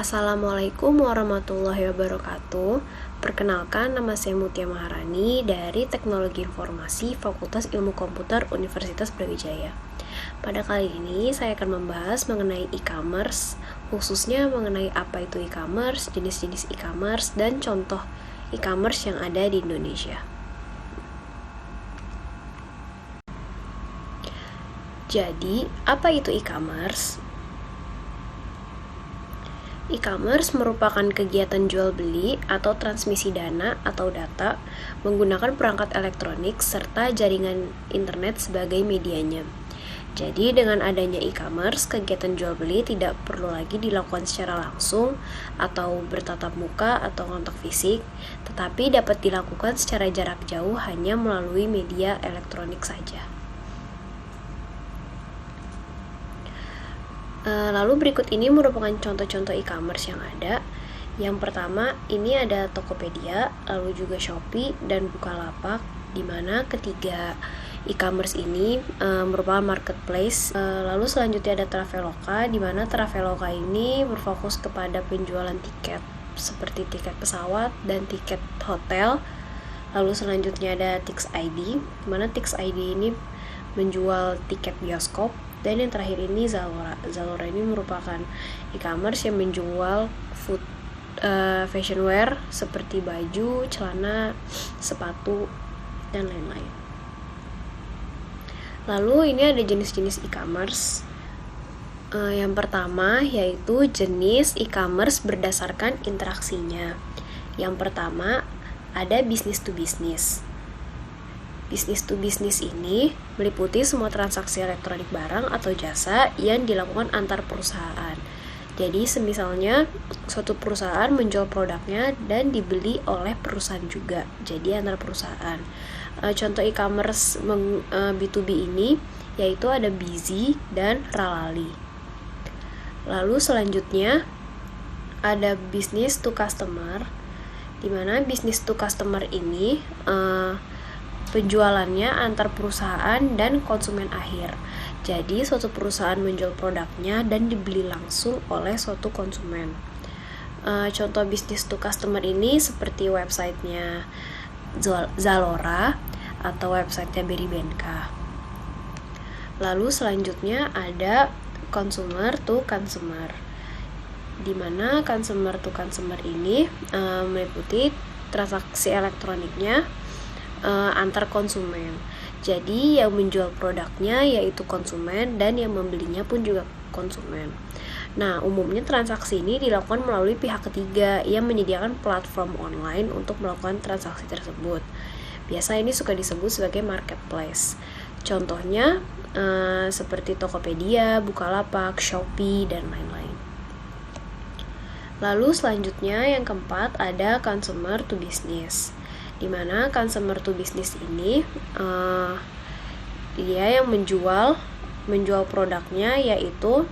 Assalamualaikum warahmatullahi wabarakatuh. Perkenalkan, nama saya Mutia Maharani dari Teknologi Informasi Fakultas Ilmu Komputer Universitas Brawijaya. Pada kali ini saya akan membahas mengenai e-commerce, khususnya mengenai apa itu e-commerce, jenis-jenis e-commerce, dan contoh e-commerce yang ada di Indonesia. Jadi, apa itu e-commerce? E-commerce merupakan kegiatan jual beli atau transmisi dana atau data menggunakan perangkat elektronik serta jaringan internet sebagai medianya. Jadi dengan adanya e-commerce, kegiatan jual beli tidak perlu lagi dilakukan secara langsung atau bertatap muka atau kontak fisik, tetapi dapat dilakukan secara jarak jauh hanya melalui media elektronik saja. Lalu berikut ini merupakan contoh-contoh e-commerce yang ada. Yang pertama, ini ada Tokopedia, lalu juga Shopee dan Bukalapak, di mana ketiga e-commerce ini merupakan marketplace. Lalu selanjutnya ada Traveloka, di mana Traveloka ini berfokus kepada penjualan tiket seperti tiket pesawat dan tiket hotel. Lalu selanjutnya ada TixID, di mana TixID ini menjual tiket bioskop. Dan yang terakhir ini Zalora. Zalora ini merupakan e-commerce yang menjual fashion wear seperti baju, celana, sepatu, dan lain-lain. Lalu ini ada jenis-jenis e-commerce. Yang pertama yaitu jenis e-commerce berdasarkan interaksinya. Yang pertama ada business to business. Business to business ini meliputi semua transaksi elektronik barang atau jasa yang dilakukan antar perusahaan. Jadi semisalnya suatu perusahaan menjual produknya dan dibeli oleh perusahaan juga. Jadi antar perusahaan. Contoh e-commerce B2B ini yaitu ada Bizi dan Ralali. Lalu selanjutnya ada business to customer, di mana business to customer ini penjualannya antar perusahaan dan konsumen akhir. Jadi suatu perusahaan menjual produknya dan dibeli langsung oleh suatu konsumen. Contoh business to customer ini seperti websitenya Zalora atau websitenya Beribenka. Lalu selanjutnya ada consumer to consumer, di mana consumer to consumer ini meliputi transaksi elektroniknya antar konsumen. Jadi yang menjual produknya yaitu konsumen dan yang membelinya pun juga konsumen. Nah, umumnya transaksi ini dilakukan melalui pihak ketiga yang menyediakan platform online untuk melakukan transaksi tersebut. Biasa ini suka disebut sebagai marketplace. Contohnya seperti Tokopedia, Bukalapak, Shopee, dan lain-lain. Lalu selanjutnya yang keempat ada consumer to business, di mana consumer to business ini dia yang menjual produknya yaitu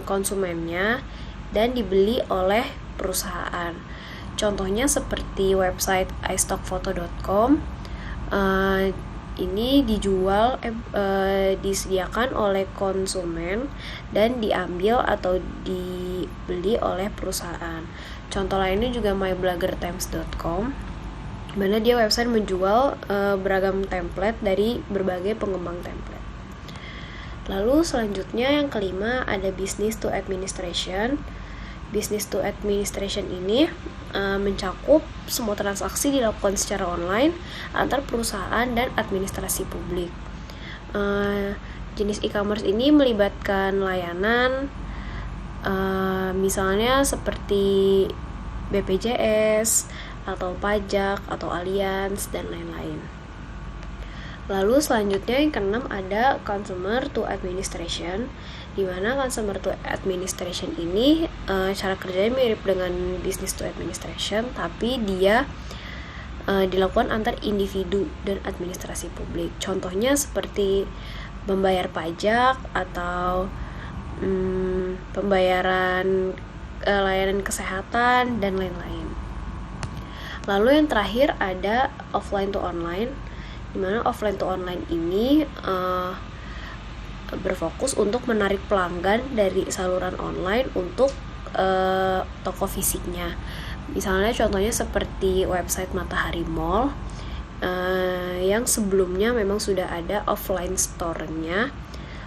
konsumennya dan dibeli oleh perusahaan. Contohnya seperti website istockphoto.com, ini disediakan oleh konsumen dan diambil atau dibeli oleh perusahaan. Contoh lainnya juga mybloggertimes.com, mana dia website menjual beragam template dari berbagai pengembang template. Lalu selanjutnya yang kelima ada business to administration. Business to administration ini mencakup semua transaksi dilakukan secara online antar perusahaan dan administrasi publik. Jenis e-commerce ini melibatkan layanan misalnya seperti BPJS atau pajak atau Allianz dan lain-lain. Lalu selanjutnya yang keenam ada consumer to administration, di mana consumer to administration ini cara kerjanya mirip dengan business to administration, tapi dia dilakukan antar individu dan administrasi publik. Contohnya seperti membayar pajak atau pembayaran layanan kesehatan dan lain-lain. Lalu yang terakhir ada offline to online, di mana offline to online ini berfokus untuk menarik pelanggan dari saluran online untuk toko fisiknya. Misalnya contohnya seperti website Matahari Mall yang sebelumnya memang sudah ada offline store-nya,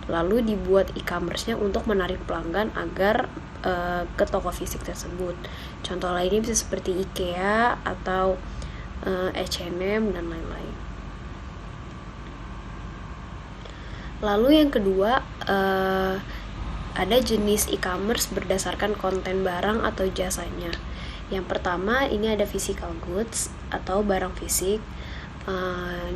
lalu dibuat e-commerce-nya untuk menarik pelanggan agar ke toko fisik tersebut. Contoh lainnya bisa seperti IKEA atau H&M dan lain-lain. Lalu yang kedua, ada jenis e-commerce berdasarkan konten barang atau jasanya. Yang pertama ini ada physical goods atau barang fisik,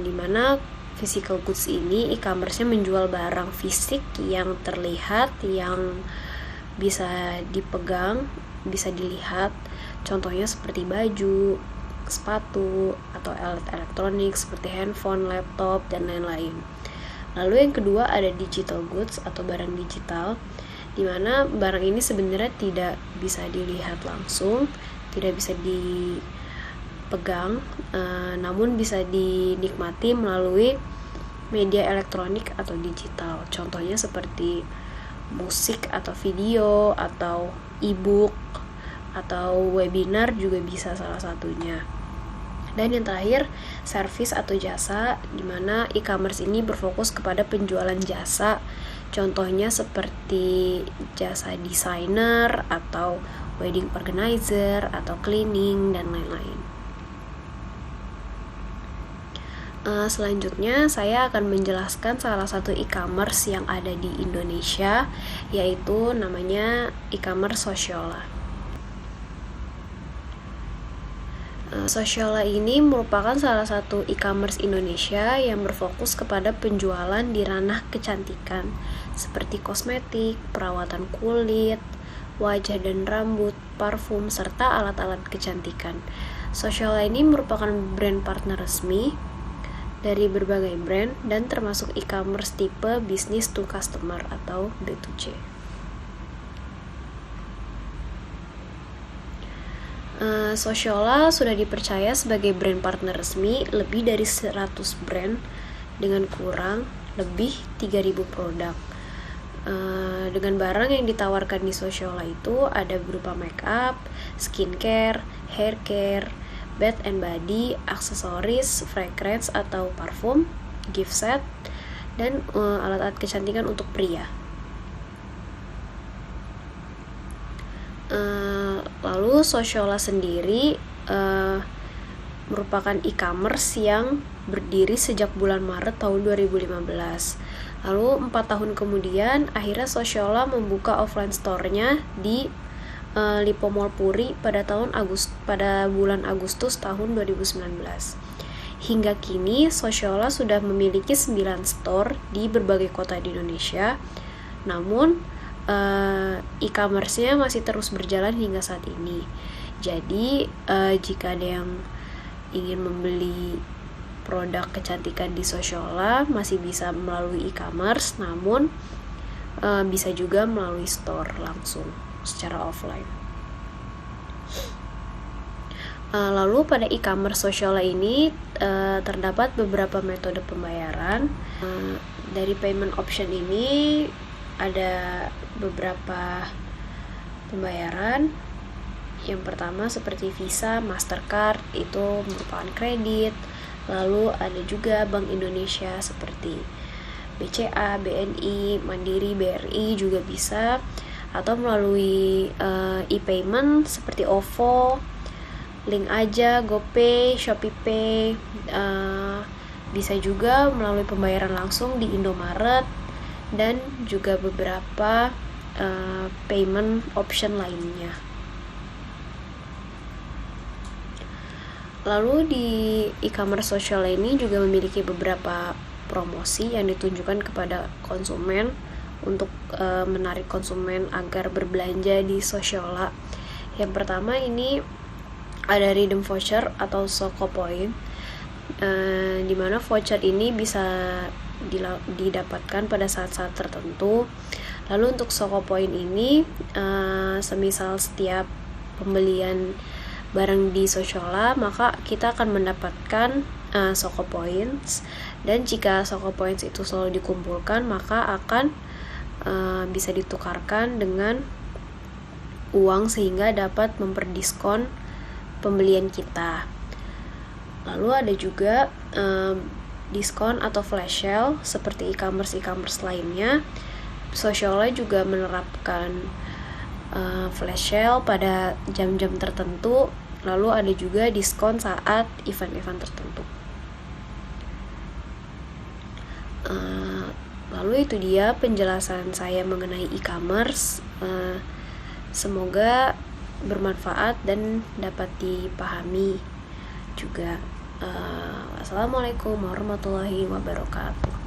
dimana physical goods ini e-commerce-nya menjual barang fisik yang terlihat, yang bisa dipegang, bisa dilihat. Contohnya seperti baju, sepatu, atau alat elektronik seperti handphone, laptop, dan lain-lain. Lalu yang kedua ada digital goods atau barang digital, dimana barang ini sebenarnya tidak bisa dilihat langsung, tidak bisa dipegang, namun bisa dinikmati melalui media elektronik atau digital. Contohnya seperti musik atau video atau e-book atau webinar juga bisa salah satunya. Dan yang terakhir, service atau jasa, di mana e-commerce ini berfokus kepada penjualan jasa. Contohnya seperti jasa desainer atau wedding organizer atau cleaning dan lain-lain. Selanjutnya saya akan menjelaskan salah satu e-commerce yang ada di Indonesia, yaitu namanya e-commerce Sociolla. Sociolla ini merupakan salah satu e-commerce Indonesia yang berfokus kepada penjualan di ranah kecantikan seperti kosmetik, perawatan kulit, wajah dan rambut, parfum, serta alat-alat kecantikan. Sociolla ini merupakan brand partner resmi dari berbagai brand dan termasuk e-commerce tipe business to customer atau B2C. Sociolla sudah dipercaya sebagai brand partner resmi lebih dari 100 brand dengan kurang lebih 3.000 produk. Dengan barang yang ditawarkan di Sociolla itu ada berupa makeup, skincare, hair care, bath and body, aksesoris, fragrance atau parfum, gift set, dan alat-alat kecantikan untuk pria. Lalu Sociolla sendiri merupakan e-commerce yang berdiri sejak bulan Maret tahun 2015. Lalu 4 tahun kemudian akhirnya Sociolla membuka offline store-nya di Lipo Mall Puri pada bulan Agustus tahun 2019. Hingga kini Sociolla sudah memiliki 9 store di berbagai kota di Indonesia. Namun e-commerce-nya masih terus berjalan hingga saat ini. Jadi jika ada yang ingin membeli produk kecantikan di Sociolla masih bisa melalui e-commerce, namun bisa juga melalui store langsung secara offline. Lalu pada e-commerce Sociolla ini terdapat beberapa metode pembayaran. Dari payment option ini ada beberapa pembayaran. Yang pertama seperti Visa, Mastercard, itu merupakan kredit. Lalu ada juga Bank Indonesia seperti BCA, BNI, Mandiri, BRI juga bisa. Atau melalui e-payment seperti OVO, Link Aja, GoPay, ShopeePay. Bisa juga melalui pembayaran langsung di Indomaret dan juga beberapa payment option lainnya. Lalu di e-commerce Sociolla ini juga memiliki beberapa promosi yang ditunjukkan kepada konsumen untuk menarik konsumen agar berbelanja di Sociolla. Yang pertama ini ada redeem voucher atau Soko Point, di mana voucher ini bisa didapatkan pada saat-saat tertentu. Lalu untuk Soko Point ini semisal setiap pembelian barang di Sociolla maka kita akan mendapatkan Soko Points, dan jika Soko Points itu selalu dikumpulkan maka akan bisa ditukarkan dengan uang sehingga dapat memperdiskon pembelian kita. Lalu ada juga diskon atau flash sale seperti e-commerce lainnya. Socialite juga menerapkan flash sale pada jam-jam tertentu. Lalu ada juga diskon saat event-event tertentu. Lalu itu dia penjelasan saya mengenai e-commerce. Semoga bermanfaat dan dapat dipahami juga. Assalamualaikum warahmatullahi wabarakatuh.